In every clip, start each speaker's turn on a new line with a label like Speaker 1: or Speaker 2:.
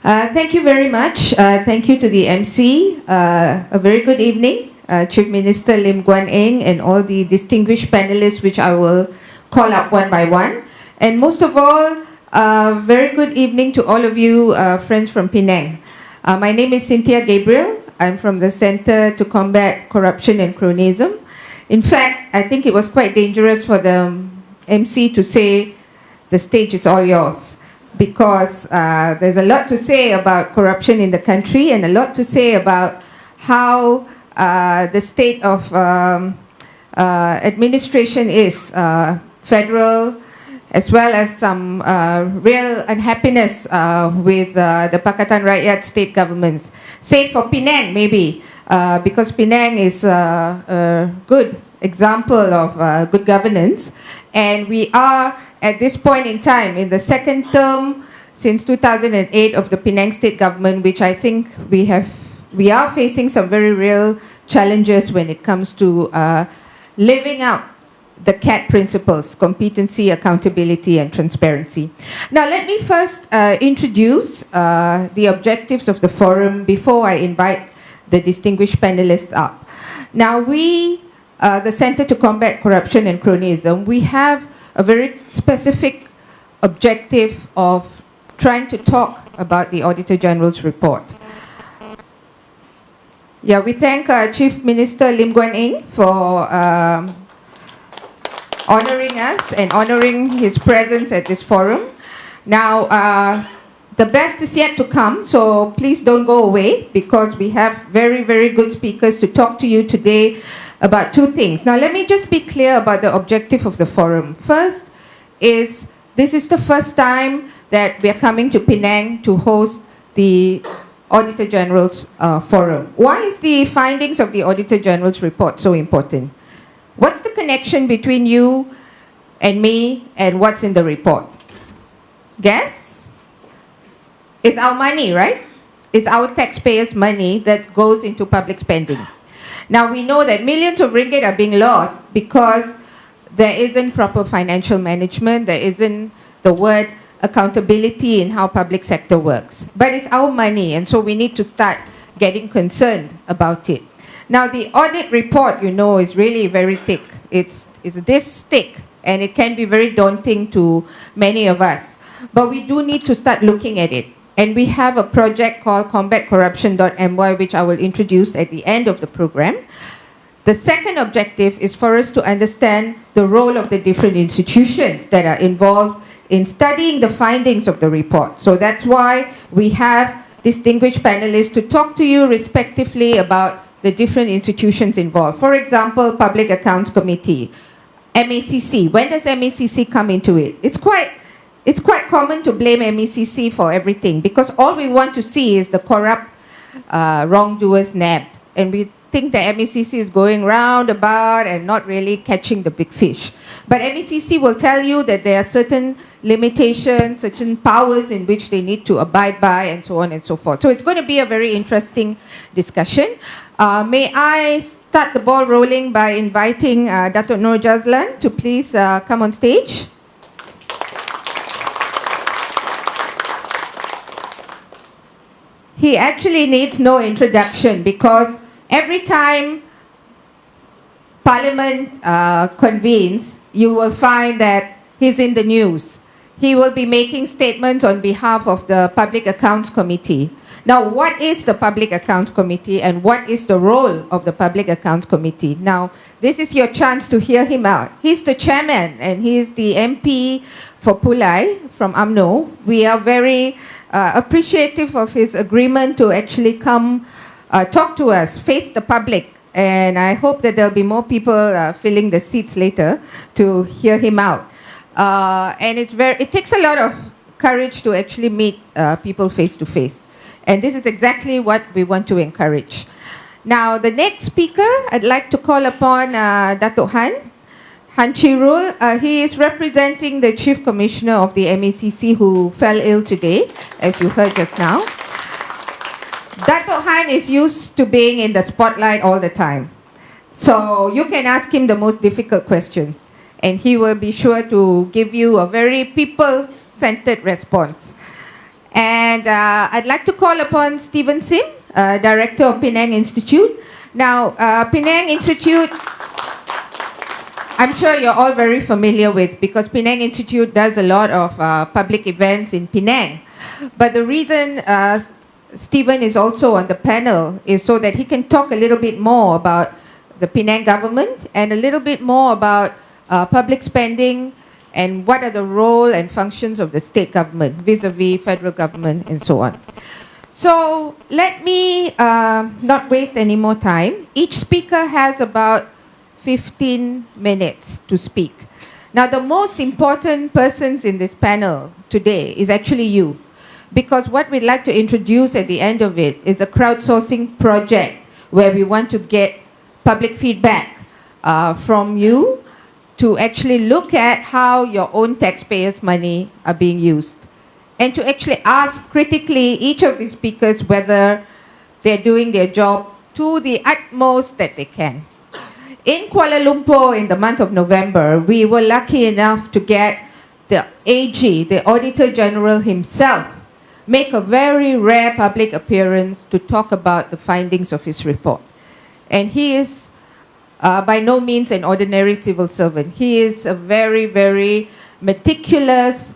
Speaker 1: Thank you very much. Thank you to the MC. A very good evening, Chief Minister Lim Guan Eng and all the distinguished panelists, which I will call up one by one. And most of all, very good evening to all of you friends from Penang. My name is Cynthia Gabriel. I'm from the Center to Combat Corruption and Cronyism. In fact, I think it was quite dangerous for the MC to say the stage is all yours, because there's a lot to say about corruption in the country and a lot to say about how the state of administration is, federal, as well as some real unhappiness with the Pakatan Rakyat state governments. Save for Penang, maybe, because Penang is a good example of good governance. And we are, at this point in time, in the second term since 2008 of the Penang state government, which I think we are facing some very real challenges when it comes to living out the CAT principles: competency, accountability, and transparency. Now, let me first introduce the objectives of the forum before I invite the distinguished panelists up. Now, we, the Center to Combat Corruption and Cronyism, we have a very specific objective of trying to talk about the Auditor General's report. Yeah, we thank Chief Minister Lim Guan Eng for honoring us and honoring his presence at this forum. Now, the best is yet to come, so please don't go away, because we have very, very good speakers to talk to you today about two things. Now, let me just be clear about the objective of the forum. First is, this is the first time that we are coming to Penang to host the Auditor General's forum. Why is the findings of the Auditor General's report so important? What's the connection between you and me and what's in the report? Guess? It's our money, right? It's our taxpayers' money that goes into public spending. Now, we know that millions of ringgit are being lost because there isn't proper financial management, there isn't the word accountability in how public sector works. But it's our money, and so we need to start getting concerned about it. Now, the audit report, you know, is really very thick. It's this thick, and it can be very daunting to many of us. But we do need to start looking at it. And we have a project called combatcorruption.my, which I will introduce at the end of the program. The second objective is for us to understand the role of the different institutions that are involved in studying the findings of the report. So that's why we have distinguished panelists to talk to you respectively about the different institutions involved. For example, Public Accounts Committee, MACC. When does MACC come into it? It's quite common to blame MECC for everything, because all we want to see is the corrupt wrongdoers nabbed. And we think that MECC is going round about and not really catching the big fish. But MECC will tell you that there are certain limitations, certain powers in which they need to abide by, and so on and so forth. So it's going to be a very interesting discussion. May I start the ball rolling by inviting Datuk Nur Jazlan to please come on stage. He actually needs no introduction, because every time Parliament convenes, you will find that he's in the news. He will be making statements on behalf of the Public Accounts Committee. Now, what is the Public Accounts Committee and what is the role of the Public Accounts Committee? Now, this is your chance to hear him out. He's the chairman and he's the MP for Pulai from UMNO. We are very appreciative of his agreement to actually come talk to us, face the public. And I hope that there'll be more people filling the seats later to hear him out. And it takes a lot of courage to actually meet people face to face. And this is exactly what we want to encourage. Now, the next speaker, I'd like to call upon Datuk Han Chirul. He is representing the Chief Commissioner of the MECC, who fell ill today, as you heard just now. Datuk Han is used to being in the spotlight all the time. So you can ask him the most difficult questions, and he will be sure to give you a very people-centered response. And I'd like to call upon Stephen Sim, Director of Penang Institute. Now, Penang Institute, I'm sure you're all very familiar with, because Penang Institute does a lot of public events in Penang. But the reason Stephen is also on the panel is so that he can talk a little bit more about the Penang government and a little bit more about public spending and what are the role and functions of the state government vis-a-vis federal government and so on. So let me not waste any more time. Each speaker has about 15 minutes to speak. Now, the most important persons in this panel today is actually you, because what we'd like to introduce at the end of it is a crowdsourcing project where we want to get public feedback from you to actually look at how your own taxpayers' money are being used, and to actually ask critically each of the speakers whether they're doing their job to the utmost that they can. In Kuala Lumpur in the month of November, we were lucky enough to get the AG, the Auditor General himself, make a very rare public appearance to talk about the findings of his report. And he is by no means an ordinary civil servant. He is a very, very meticulous,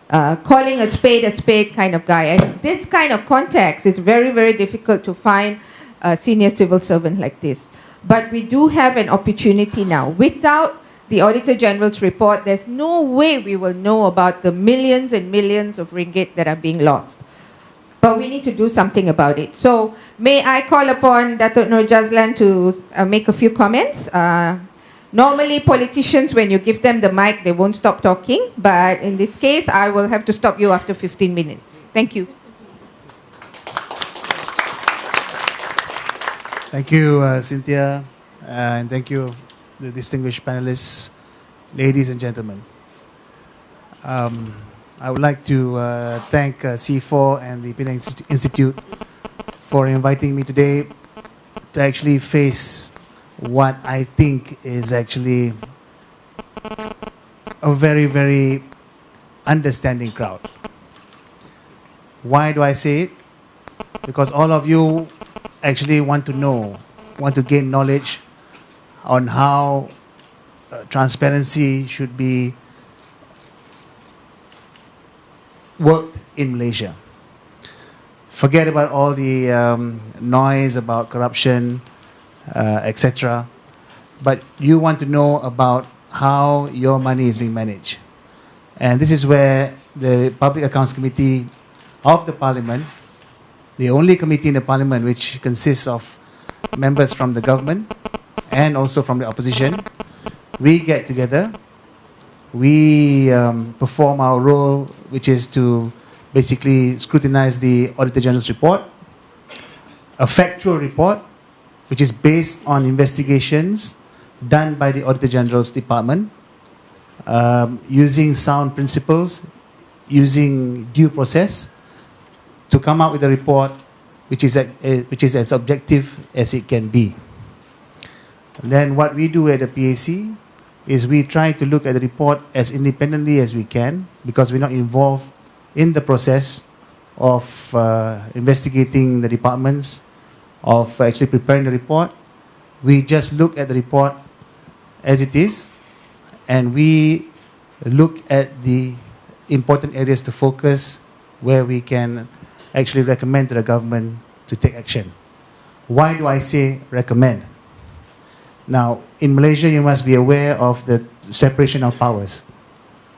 Speaker 1: calling a spade kind of guy. And this kind of context is very, very difficult to find a senior civil servant like this. But we do have an opportunity now. Without the Auditor General's report, there's no way we will know about the millions and millions of ringgit that are being lost. But we need to do something about it. So may I call upon Datuk Nur Jazlan to make a few comments. Normally politicians, when you give them the mic, they won't stop talking. But in this case, I will have to stop you after 15 minutes. Thank you.
Speaker 2: Thank you, Cynthia, and thank you, the distinguished panelists, ladies and gentlemen. I would like to thank C4 and the Penang Institute for inviting me today to actually face what I think is actually a very, very understanding crowd. Why do I say it? Because all of you actually want to know, want to gain knowledge on how transparency should be worked in Malaysia. Forget about all the noise about corruption, etc. But you want to know about how your money is being managed. And this is where the Public Accounts Committee of the Parliament, the only committee in the Parliament which consists of members from the government and also from the opposition, we get together. We perform our role, which is to basically scrutinize the Auditor General's report, a factual report, which is based on investigations done by the Auditor General's department, using sound principles, using due process, to come up with a report which is as objective as it can be. And then what we do at the PAC is we try to look at the report as independently as we can, because we're not involved in the process of investigating the departments, of actually preparing the report. We just look at the report as it is, and we look at the important areas to focus where we can actually recommend to the government to take action. Why do I say recommend? Now, in Malaysia, you must be aware of the separation of powers.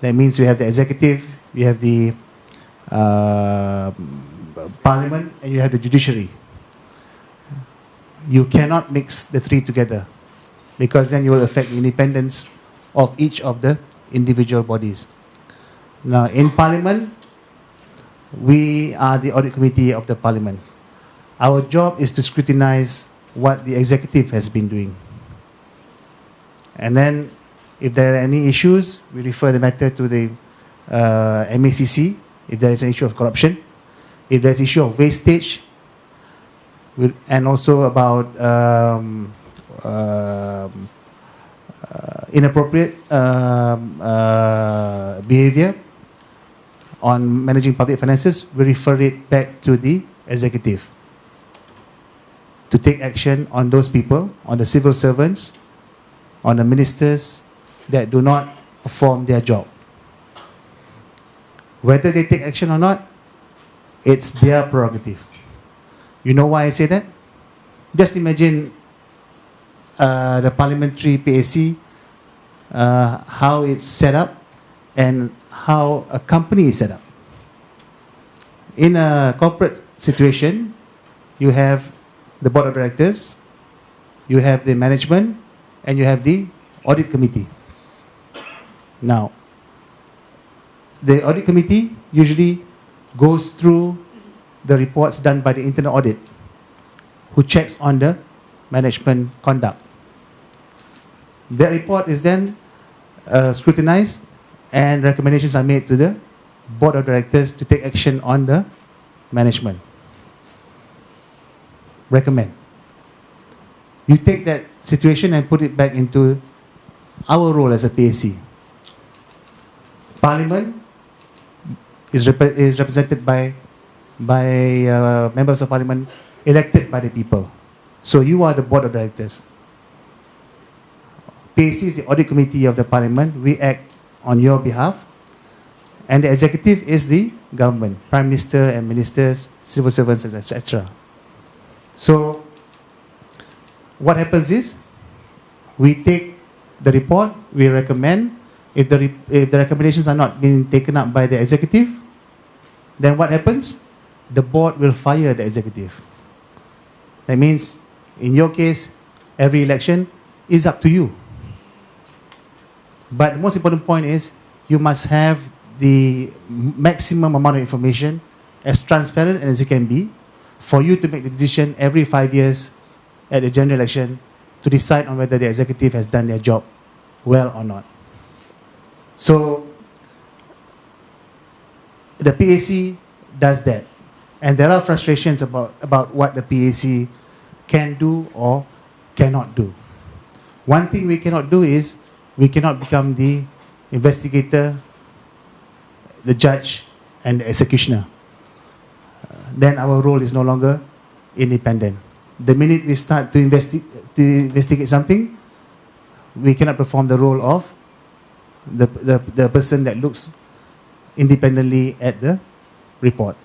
Speaker 2: That means you have the executive, you have the parliament, and you have the judiciary. You cannot mix the three together, because then you will affect the independence of each of the individual bodies. Now, in Parliament, we are the audit committee of the Parliament. Our job is to scrutinize what the executive has been doing. And then, if there are any issues, we refer the matter to the MACC, if there is an issue of corruption, if there is an issue of wastage, and also about inappropriate behavior, on managing public finances, we refer it back to the executive to take action on those people, on the civil servants, on the ministers that do not perform their job. Whether they take action or not, it's their prerogative. You know why I say that? Just imagine the parliamentary PAC, how it's set up and how a company is set up. In a corporate situation, you have the board of directors, you have the management, and you have the audit committee. Now, the audit committee usually goes through the reports done by the internal audit, who checks on the management conduct. That report is then scrutinized, and recommendations are made to the board of directors to take action on the management. Recommend. You take that situation and put it back into our role as a PAC. Parliament is represented by members of parliament elected by the people. So you are the board of directors. PAC is the audit committee of the parliament. We act on your behalf. And the executive is the government, prime minister and ministers, civil servants, etc. So what happens is, we take the report, we recommend. If the recommendations are not being taken up by the executive, then what happens? The board will fire the executive. That means, in your case, every election is up to you. But the most important point is, you must have the maximum amount of information, as transparent as it can be, for you to make the decision every 5 years at the general election to decide on whether the executive has done their job well or not. So, the PAC does that. And there are frustrations about what the PAC can do or cannot do. One thing we cannot do is, we cannot become the investigator, the judge, and the executioner. Then our role is no longer independent. The minute we start to investigate something, we cannot perform the role of the person that looks independently at the report.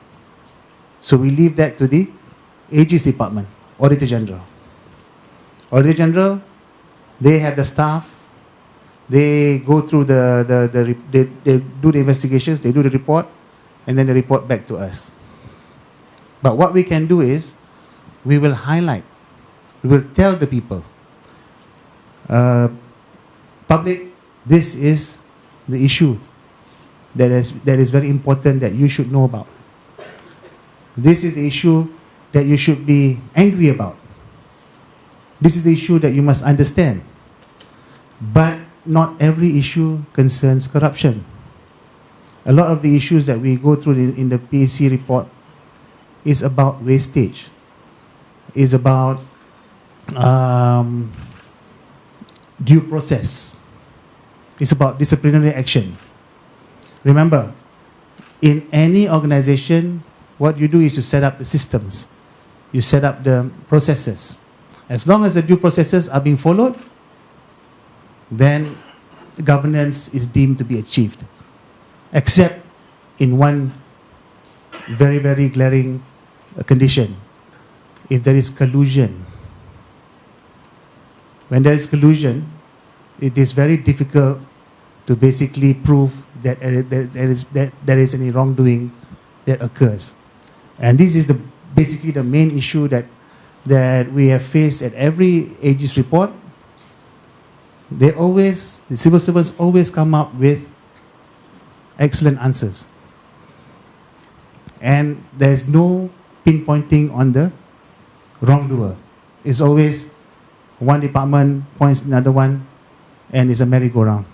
Speaker 2: So we leave that to the AG's department, Auditor General. Auditor General, they have the staff, they go through they do the investigations, they do the report, and then they report back to us. But what we can do is, we will highlight, we will tell the people, public, this is the issue that is very important that you should know about. This is the issue that you should be angry about. This is the issue that you must understand. But not every issue concerns corruption. A lot of the issues that we go through in the PAC report is about wastage, is about due process, it's about disciplinary action. Remember, in any organization, what you do is you set up the systems, you set up the processes. As long as the due processes are being followed, then governance is deemed to be achieved. Except in one very, very glaring condition: if there is collusion. When there is collusion, it is very difficult to basically prove that there is any wrongdoing that occurs. And this is basically the main issue that we have faced at every AG's report. The civil servants always come up with excellent answers. And there's no pinpointing on the wrongdoer. It's always one department points to another one, and it's a merry-go-round.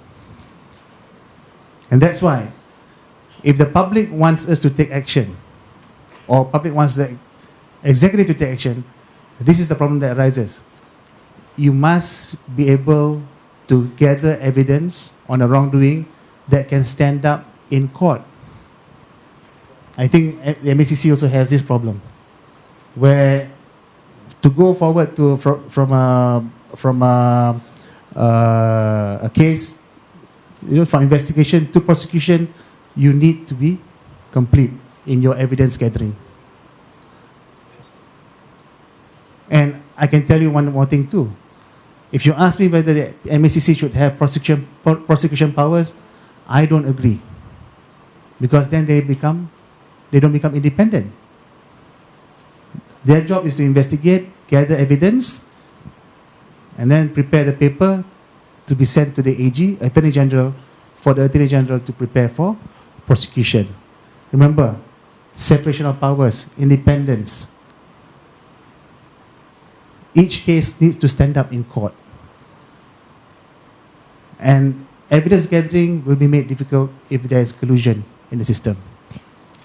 Speaker 2: And that's why, if the public wants us to take action, or public wants the executive to take action, this is the problem that arises. You must be able to gather evidence on a wrongdoing that can stand up in court. I think the MACC also has this problem, where to go forward to from a case, from investigation to prosecution, you need to be complete in your evidence gathering. And I can tell you one more thing too. If you ask me whether the MACC should have prosecution powers, I don't agree, because then they don't become independent. Their job is to investigate, gather evidence, and then prepare the paper to be sent to the AG, Attorney General, for the Attorney General to prepare for prosecution. Remember, separation of powers, independence. Each case needs to stand up in court. And evidence gathering will be made difficult if there is collusion in the system.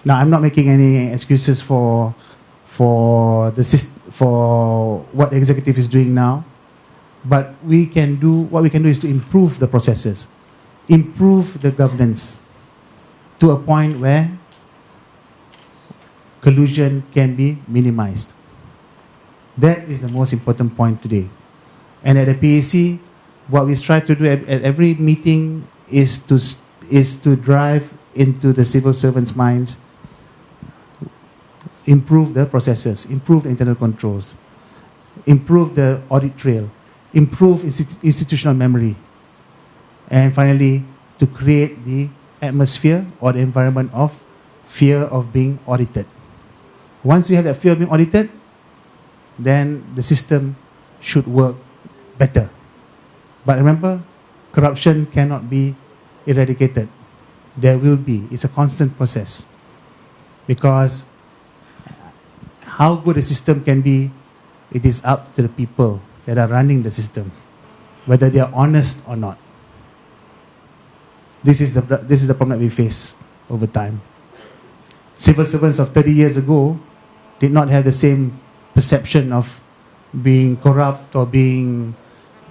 Speaker 2: Now, I'm not making any excuses for what the executive is doing now, but what we can do is to improve the processes, improve the governance to a point where collusion can be minimized. That is the most important point today. And at the PAC, what we strive to do at every meeting is to drive into the civil servants' minds, improve the processes, improve the internal controls, improve the audit trail, improve institutional memory, and finally, to create the atmosphere or the environment of fear of being audited. Once you have that fear of being audited, then the system should work better. But remember, corruption cannot be eradicated. There will be. It's a constant process. Because how good a system can be, it is up to the people that are running the system, whether they are honest or not. This is the problem that we face over time. Civil servants of 30 years ago did not have the same perception of being corrupt or being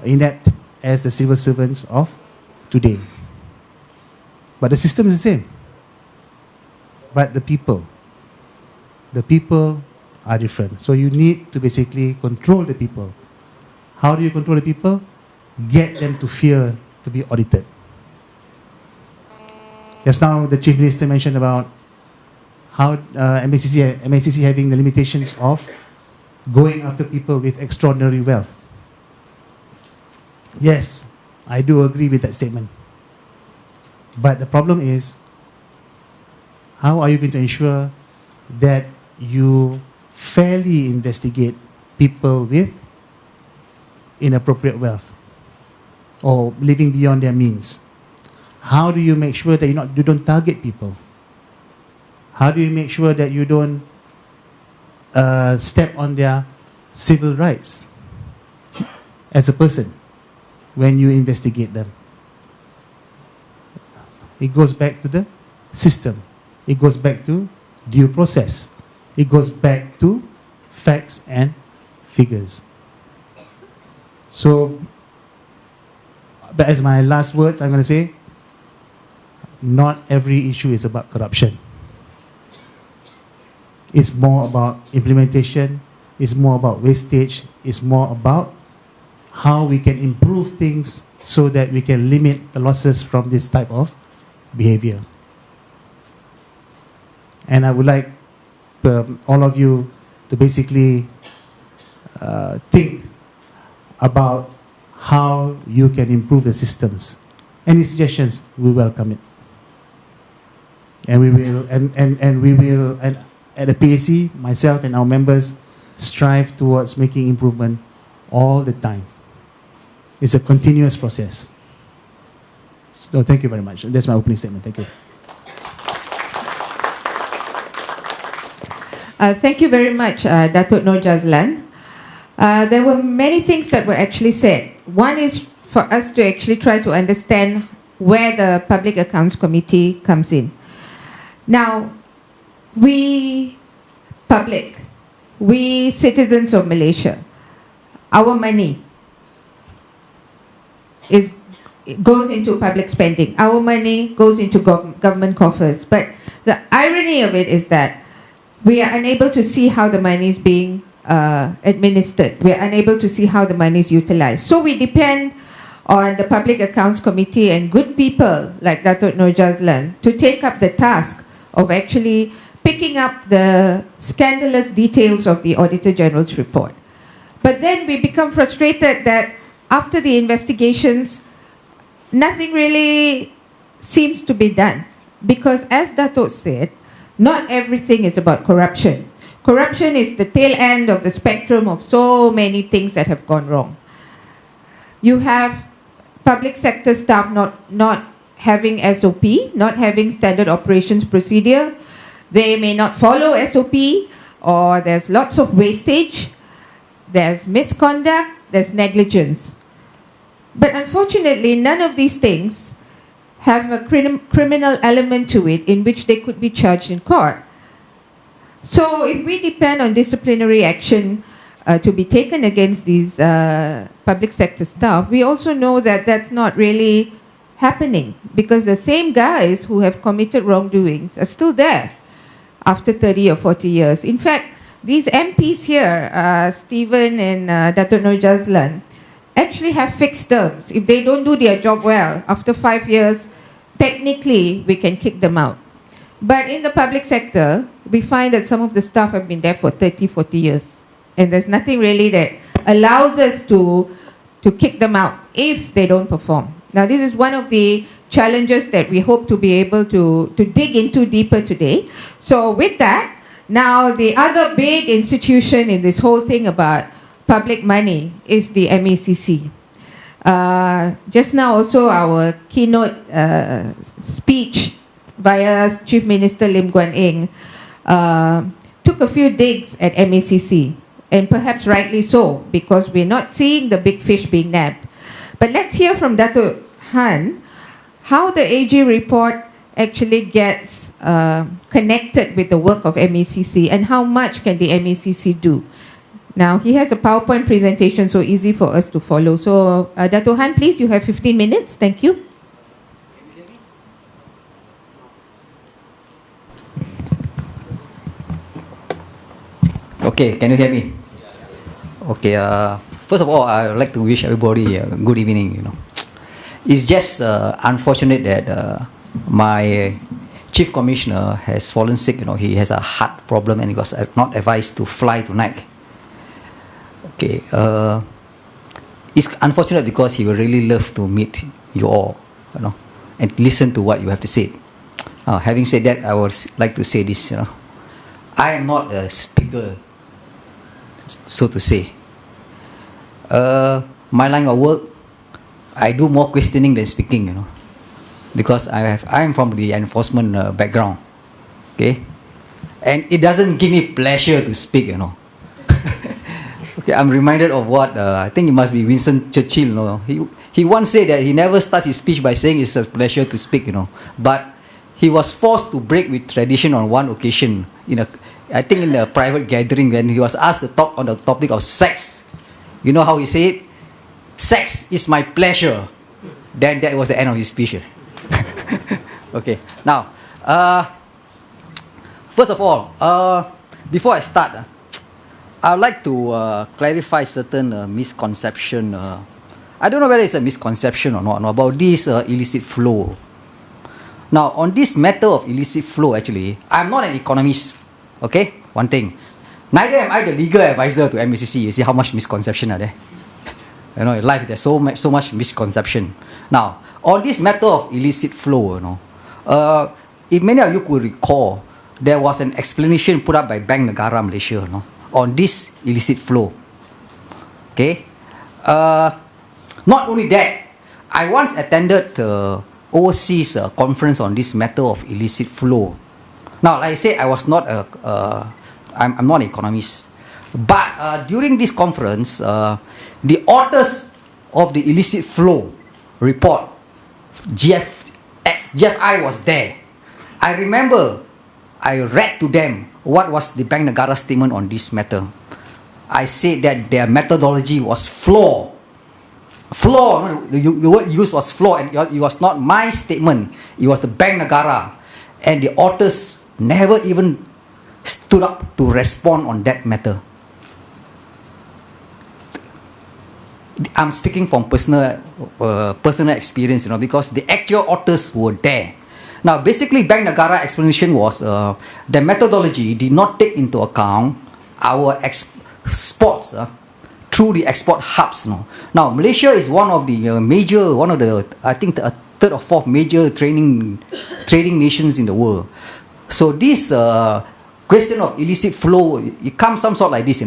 Speaker 2: inept as the civil servants of today. But the system is the same. But the people are different. So you need to basically control the people. How do you control the people? Get them to fear to be audited. Just now, the Chief Minister mentioned about how MACC having the limitations of going after people with extraordinary wealth. Yes, I do agree with that statement. But the problem is, how are you going to ensure that you fairly investigate people with inappropriate wealth or living beyond their means? How do you make sure that you don't target people? How do you make sure that you don't step on their civil rights as a person when you investigate them? It goes back to the system. It goes back to due process. It goes back to facts and figures. So, but as my last words, I'm going to say, not every issue is about corruption. It's more about implementation. It's more about wastage. It's more about how we can improve things so that we can limit the losses from this type of behavior. And I would like all of you to basically think about how you can improve the systems. Any suggestions, we welcome it. And we will, and at the PAC, myself and our members strive towards making improvement all the time. It's a continuous process. So thank you very much. That's my opening statement. Thank you.
Speaker 1: Thank you very much, Datuk Nur Jazlan. There were many things that were actually said. One is for us to actually try to understand where the Public Accounts Committee comes in. Now, we public, we citizens of Malaysia, our money is goes into public spending. Our money goes into government coffers. But the irony of it is that we are unable to see how the money is being administered. We are unable to see how the money is utilized. So we depend on the Public Accounts Committee and good people like Datuk Nur Jazlan to take up the task of actually picking up the scandalous details of the Auditor General's report. But then we become frustrated that after the investigations, nothing really seems to be done. Because as Datuk said, not everything is about corruption. Corruption is the tail end of the spectrum of so many things that have gone wrong. You have public sector staff not having SOP, not having standard operations procedure. They may not follow SOP, or there's lots of wastage, there's misconduct, there's negligence. But unfortunately, none of these things have a criminal element to it in which they could be charged in court. So if we depend on disciplinary action to be taken against these public sector staff, we also know that that's not really happening, because the same guys who have committed wrongdoings are still there after 30 or 40 years. In fact, these MPs here, Stephen and Datuk Nur Jazlan, actually have fixed terms. If they don't do their job well, after 5 years, technically we can kick them out. But in the public sector, we find that some of the staff have been there for 30, 40 years. And there's nothing really that allows us to kick them out if they don't perform. Now, this is one of the challenges that we hope to be able to dig into deeper today. So with that, now the other big institution in this whole thing about public money is the MECC. Just now also our keynote speech via Chief Minister Lim Guan Eng took a few digs at MECC, and perhaps rightly so, because we're not seeing the big fish being nabbed. But let's hear from Dato' Han how the AG report actually gets connected with the work of MECC, and how much can the MECC do. Now, he has a PowerPoint presentation, so easy for us to follow. So, Dato' Han, please, you have 15 minutes. Thank you.
Speaker 3: Okay, can you hear me? Okay, first of all, I would like to wish everybody a good evening. It's just unfortunate that my Chief Commissioner has fallen sick. He has a heart problem and he was not advised to fly tonight. Okay, it's unfortunate because he would really love to meet you all, and listen to what you have to say. Having said that, I would like to say this. I am not a speaker, so to say. My line of work, I do more questioning than speaking, because I am from the enforcement background, okay, and it doesn't give me pleasure to speak, Okay, I'm reminded of what I think it must be Winston Churchill. He once said that he never starts his speech by saying it's a pleasure to speak, but he was forced to break with tradition on one occasion, I think in a private gathering, when he was asked to talk on the topic of sex. You know how he said it? Sex is my pleasure. Then that was the end of his speech. Okay, now, first of all, before I start, I would like to clarify certain misconception. I don't know whether it's a misconception or not about this illicit flow. Now, on this matter of illicit flow, actually, I'm not an economist. Okay, one thing. Neither am I the legal advisor to MECC. You see how much misconception are there? In life there's so much misconception. Now, on this matter of illicit flow, if many of you could recall, there was an explanation put up by Bank Negara Malaysia, on this illicit flow. Okay. Not only that, I once attended the overseas conference on this matter of illicit flow. Now, like I said, I was not I'm not an economist. But during this conference, the authors of the illicit flow report, GFI was there. I remember I read to them what was the Bank Negara statement on this matter. I said that their methodology was flawed. Flaw, the word used was flaw, and it was not my statement, it was the Bank Negara. And the authors never even stood up to respond on that matter. I'm speaking from personal experience, because the actual authors were there. Now, basically, Bank Negara explanation was the methodology did not take into account our exports through the export hubs. Now, Malaysia is one of the I think the third or fourth major trading nations in the world. So this question of illicit flow, it comes some sort like this,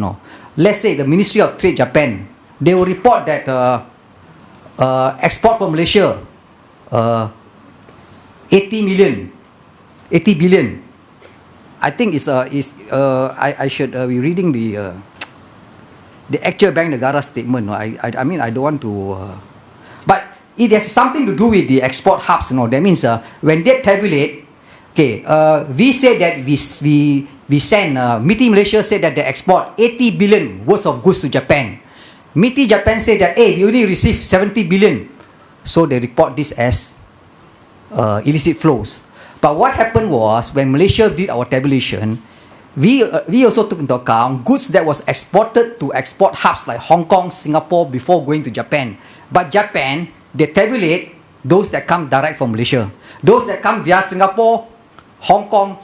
Speaker 3: Let's say the Ministry of Trade Japan, they will report that export from Malaysia 80 billion. I think I should be reading the actual Bank Negara statement. I mean, I don't want to, but it has something to do with the export hubs. That means when they tabulate, we say that we send MITI Malaysia said that they export 80 billion worth of goods to Japan. MITI Japan said that we only received 70 billion, so they report this as illicit flows. But what happened was, when Malaysia did our tabulation, we also took into account goods that was exported to export hubs like Hong Kong, Singapore before going to Japan. But Japan, they tabulate those that come direct from Malaysia. Those that come via Singapore, Hong Kong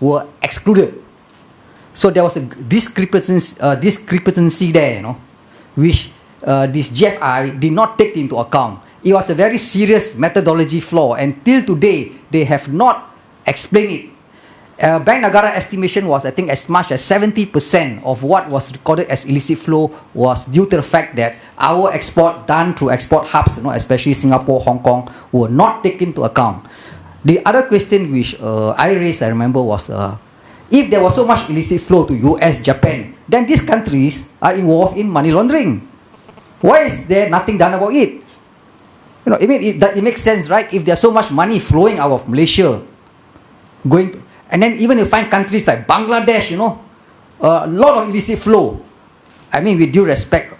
Speaker 3: were excluded. So there was a discrepancy there, which this GFI did not take into account. It was a very serious methodology flaw, and till today they have not explained it. Bank Negara estimation was, I think, as much as 70% of what was recorded as illicit flow was due to the fact that our export done through export hubs, especially Singapore, Hong Kong, were not taken into account. The other question which I raised, I remember, was if there was so much illicit flow to US, Japan, then these countries are involved in money laundering. Why is there nothing done about it? It makes sense, right? If there's so much money flowing out of Malaysia, and then even you find countries like Bangladesh, a lot of illicit flow. I mean, with due respect,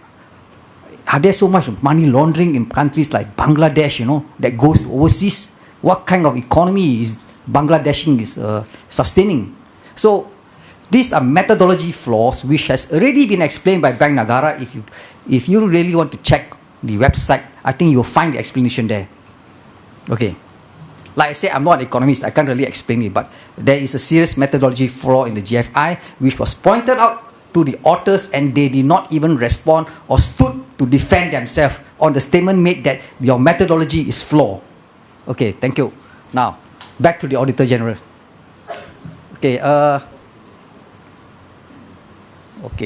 Speaker 3: are there so much money laundering in countries like Bangladesh, that goes overseas? What kind of economy is Bangladesh sustaining? So these are methodology flaws which has already been explained by Bank Negara. If you really want to check the website, I think you'll find the explanation there. Okay. Like I said, I'm not an economist, I can't really explain it, but there is a serious methodology flaw in the GFI which was pointed out to the authors, and they did not even respond or stood to defend themselves on the statement made that your methodology is flawed. Okay, thank you. Now, back to the Auditor General. Okay,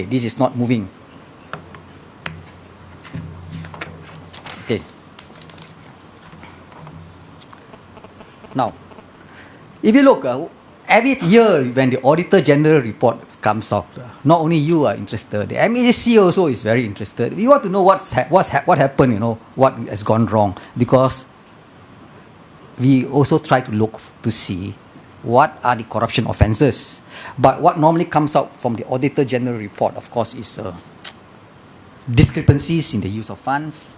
Speaker 3: this is not moving. Okay. Now, if you look, every year when the Auditor General report comes out, not only you are interested, the MAGC also is very interested. We want to know what happened, what has gone wrong, because we also try to look to see what are the corruption offences. But what normally comes out from the Auditor General report, of course, is discrepancies in the use of funds,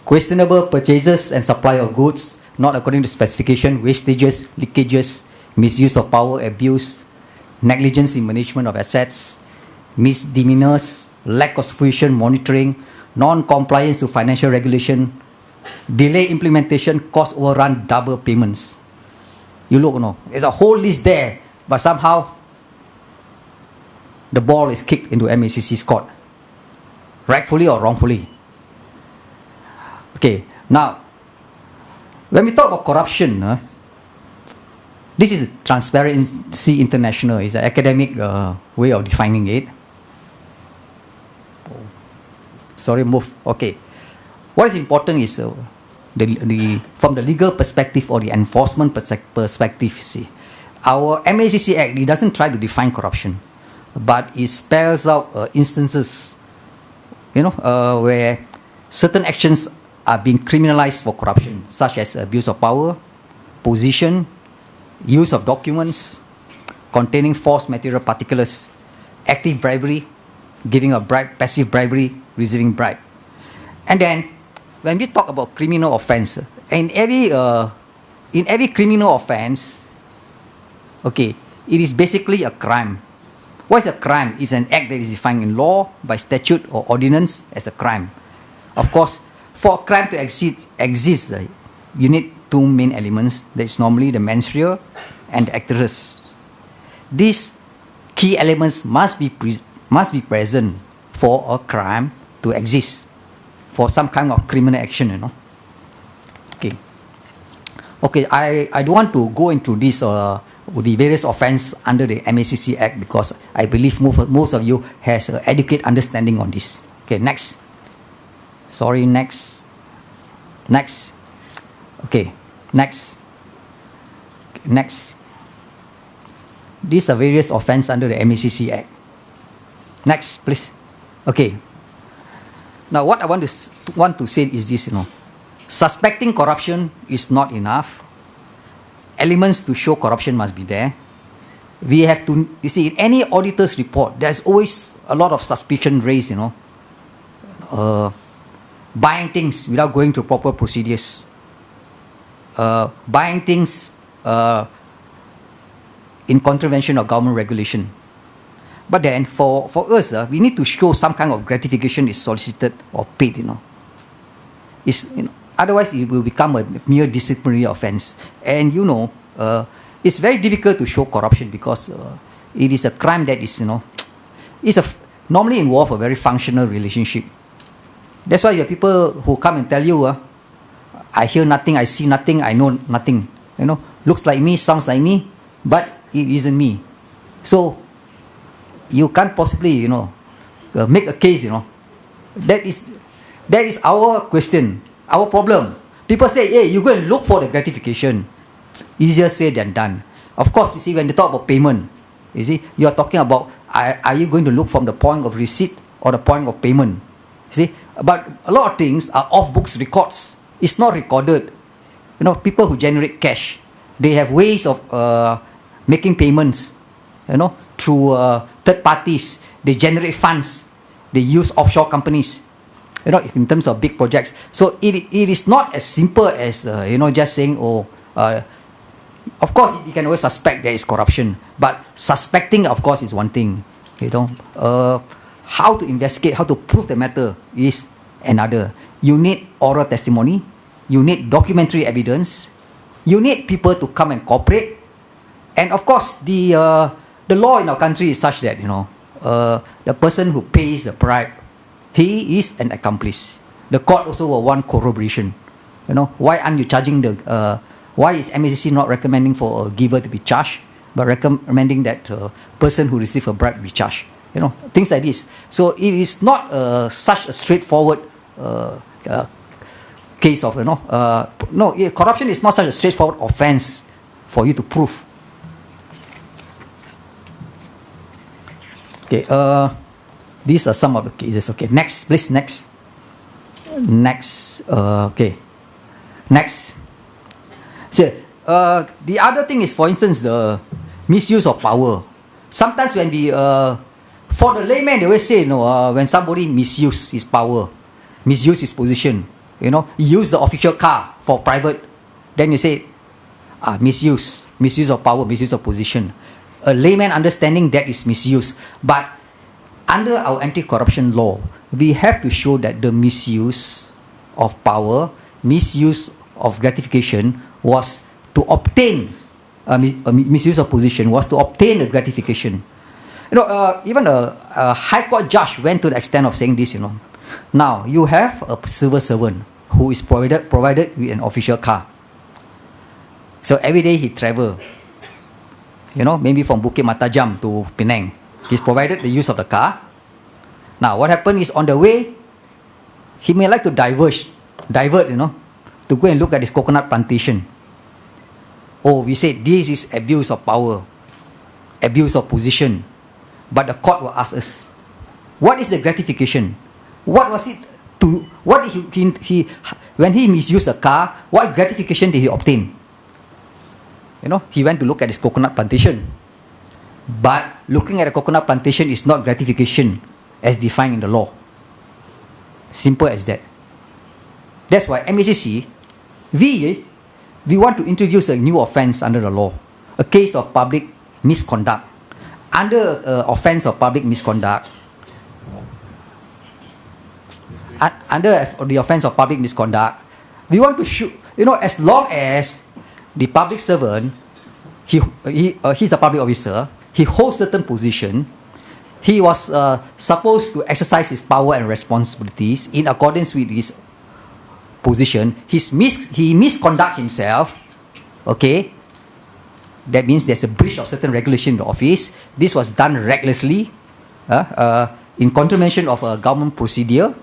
Speaker 3: questionable purchases and supply of goods not according to specification, wastages, leakages, misuse of power, abuse, negligence in management of assets, misdemeanors, lack of supervision, monitoring, non-compliance to financial regulation, delay implementation, cost overrun, double payments. You look, there's a whole list there, but somehow the ball is kicked into MACC's court, rightfully or wrongfully. Okay, now, when we talk about corruption, this is Transparency International. It's an academic way of defining it. Sorry, move. Okay. What is important is from the legal perspective or the enforcement perspective, see, our MACC Act, it doesn't try to define corruption, but it spells out instances, where certain actions are being criminalized for corruption, such as abuse of power, position, use of documents containing false material particulars, active bribery, giving a bribe, passive bribery, receiving bribe. And then when we talk about criminal offence, in every criminal offence, okay, it is basically a crime. What is a crime? It's an act that is defined in law, by statute or ordinance as a crime. Of course, for a crime to exist, you need two main elements. That's normally the mens rea and the actus. These key elements must be present for a crime to exist, for some kind of criminal action, you know. Okay, I don't want to go into this the various offence under the MACC Act, because I believe most of you has an adequate understanding on this. Okay, next. Sorry, next. Okay, next. These are various offence under the MACC Act. Next, please. Okay. Now, what I want to say is this, you know. Suspecting corruption is not enough. Elements to show corruption must be there. We have to, you see, in any auditor's report, there's always a lot of suspicion raised, you know. Buying things without going through proper procedures. Buying things in contravention of government regulation. But then, for us, we need to show some kind of gratification is solicited or paid, you know. Otherwise, it will become a mere disciplinary offence. And, you know, it's very difficult to show corruption, because it is a crime that is, you know, normally involve a very functional relationship. That's why you have people who come and tell you, I hear nothing, I see nothing, I know nothing. You know, looks like me, sounds like me, but it isn't me. So, you can't possibly, you know, make a case, you know. That is our question. Our problem. People say, hey, you go and look for the gratification. Easier said than done. Of course, you see, when they talk about payment, you see, you are talking about, are you going to look from the point of receipt or the point of payment? You see, but a lot of things are off-books records. It's not recorded. You know, people who generate cash, they have ways of making payments, you know, through third parties. They generate funds. They use offshore companies, you know, in terms of big projects. So it is not as simple as, you know, just saying, of course, you can always suspect there is corruption. But suspecting, of course, is one thing. You know, how to investigate, how to prove the matter is another. You need oral testimony. You need documentary evidence. You need people to come and cooperate. And of course, the law in our country is such that, you know, the person who pays the bribe, he is an accomplice. The court also will want corroboration. You know, why aren't you charging why is MACC not recommending for a giver to be charged, but recommending that person who received a bribe be charged? You know, things like this. So it is not such a straightforward case of, you know, corruption is not such a straightforward offence for you to prove. Okay, these are some of the cases. Okay, next, please, next. Okay, next. So, the other thing is, for instance, the misuse of power. Sometimes when we, for the layman, they always say, you know, when somebody misuse his power, misuse his position, you know, he use the official car for private, then you say, misuse of power, misuse of position. A layman understanding that is misuse. But under our anti-corruption law, we have to show that the misuse of power, misuse of gratification was to obtain, misuse of position was to obtain a gratification. You know, even a high court judge went to the extent of saying this, you know. Now, you have a civil servant who is provided with an official car. So every day he travel, you know, maybe from Bukit Matajam to Penang. He's provided the use of the car. Now, what happened is, on the way, he may like to divert, you know, to go and look at his coconut plantation. Oh, we said this is abuse of power, abuse of position. But the court will ask us, what is the gratification? What was it to, what did he when he misused a car, what gratification did he obtain? You know, he went to look at his coconut plantation. But looking at a coconut plantation is not gratification as defined in the law. Simple as that. That's why MACC, we want to introduce a new offence under the law, a case of public misconduct. Under offence of public misconduct, under the offence of public misconduct, we want to show, as long as the public servant, he's a public officer, he holds certain position, he was supposed to exercise his power and responsibilities in accordance with his position. He misconduct himself, okay? That means there's a breach of certain regulation in the office. This was done recklessly, in contravention of a government procedure.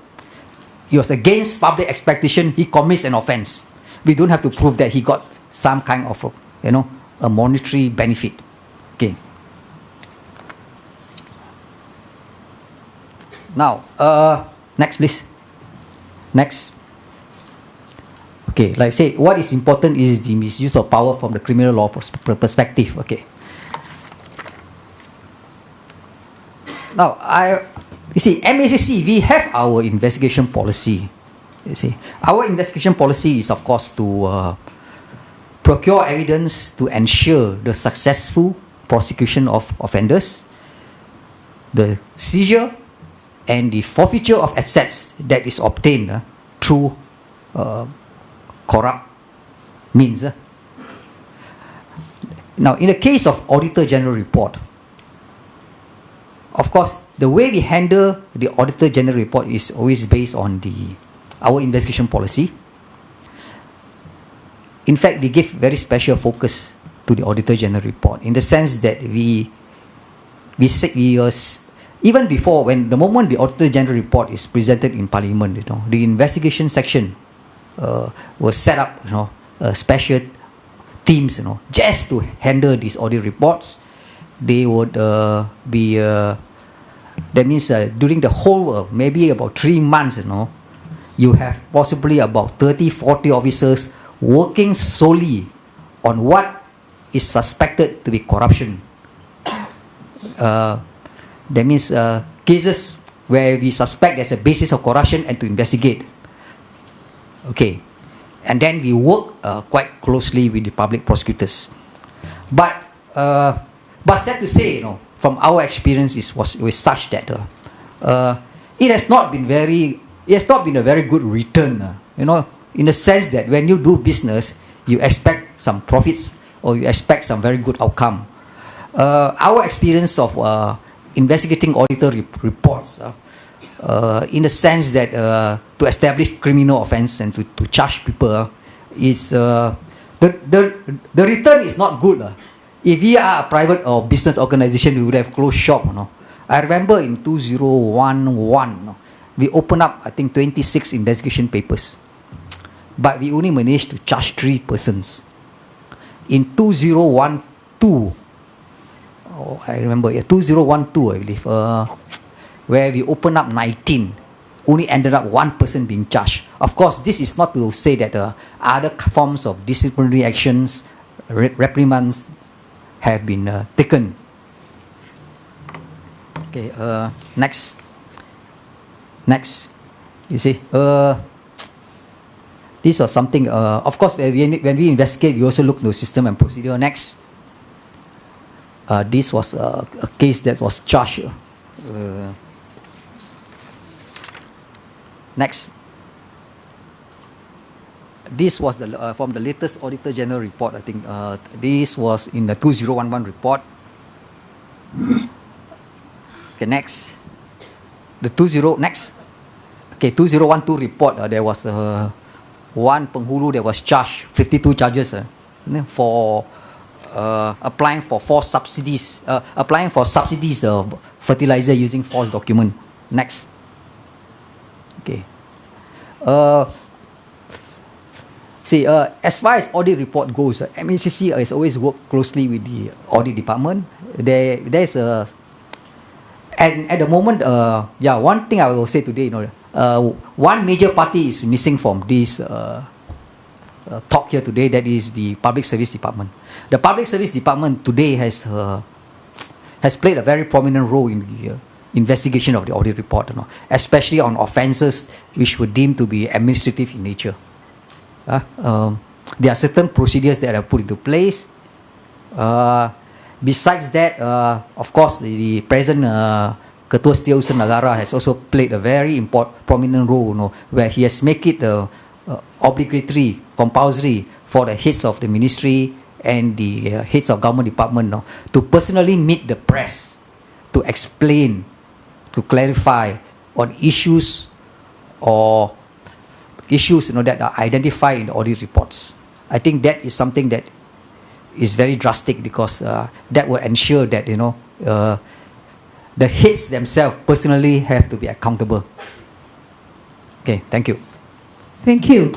Speaker 3: It was against public expectation. He commits an offence. We don't have to prove that he got some kind of, a monetary benefit. Okay. Now, next, please. Next. Okay, like I say, what is important is the misuse of power from the criminal law perspective. Okay. Now, you see, MACC, we have our investigation policy. You see, our investigation policy is, of course, to procure evidence to ensure the successful prosecution of offenders, the seizure and the forfeiture of assets that is obtained through corrupt means. Now, in the case of Auditor General Report, of course, the way we handle the Auditor General Report is always based on our investigation policy. In fact, we give very special focus to the Auditor General Report in the sense that even before, the moment the Auditor General Report is presented in Parliament, the investigation section was set up, special teams, just to handle these audit reports. They would be, that means during the whole, maybe about 3 months, you have possibly about 30, 40 officers working solely on what is suspected to be corruption. That means cases where we suspect there's a basis of corruption and to investigate. Okay. And then we work quite closely with the public prosecutors. But sad to say, from our experience, was such that it has not been a very good return. In the sense that when you do business, you expect some profits or you expect some very good outcome. Our experience of investigating auditor reports, in the sense that to establish criminal offence and to charge people, is the return is not good. If we are a private or business organization, we would have closed shop. I remember in 2011, we opened up, I think, 26 investigation papers. But we only managed to charge 3 persons. In 2012, I remember, 2012, I believe, where we opened up 19, only ended up 1 person being charged. Of course, this is not to say that other forms of disciplinary actions, reprimands, have been taken. Okay, next. You see, this was something, of course, when we investigate, we also look at the system and procedure. Next. This was a case that was charged. Next. This was from the latest Auditor General Report, I think. This was in the 2011 report. Okay, next. Next. Okay, 2012 report, there was one penghulu that was charged, 52 charges for applying for subsidies of fertilizer using false document. Next. Okay. See, as far as audit report goes, MACC has always worked closely with the audit department. There's a, and at the moment, one thing I will say today, one major party is missing from this talk here today. That is the Public Service Department. The Public Service Department today has played a very prominent role in investigation of the audit report, especially on offences which were deemed to be administrative in nature. There are certain procedures that are put into place. Besides that, of course, the present Ketua Setiausaha Negara has also played a very prominent role, where he has made it obligatory, compulsory for the heads of the ministry and the heads of government department to personally meet the press, to explain, to clarify on issues that are identified in the audit reports. I think that is something that is very drastic, because that will ensure that the heads themselves personally have to be accountable. Okay, thank you.
Speaker 1: Thank you.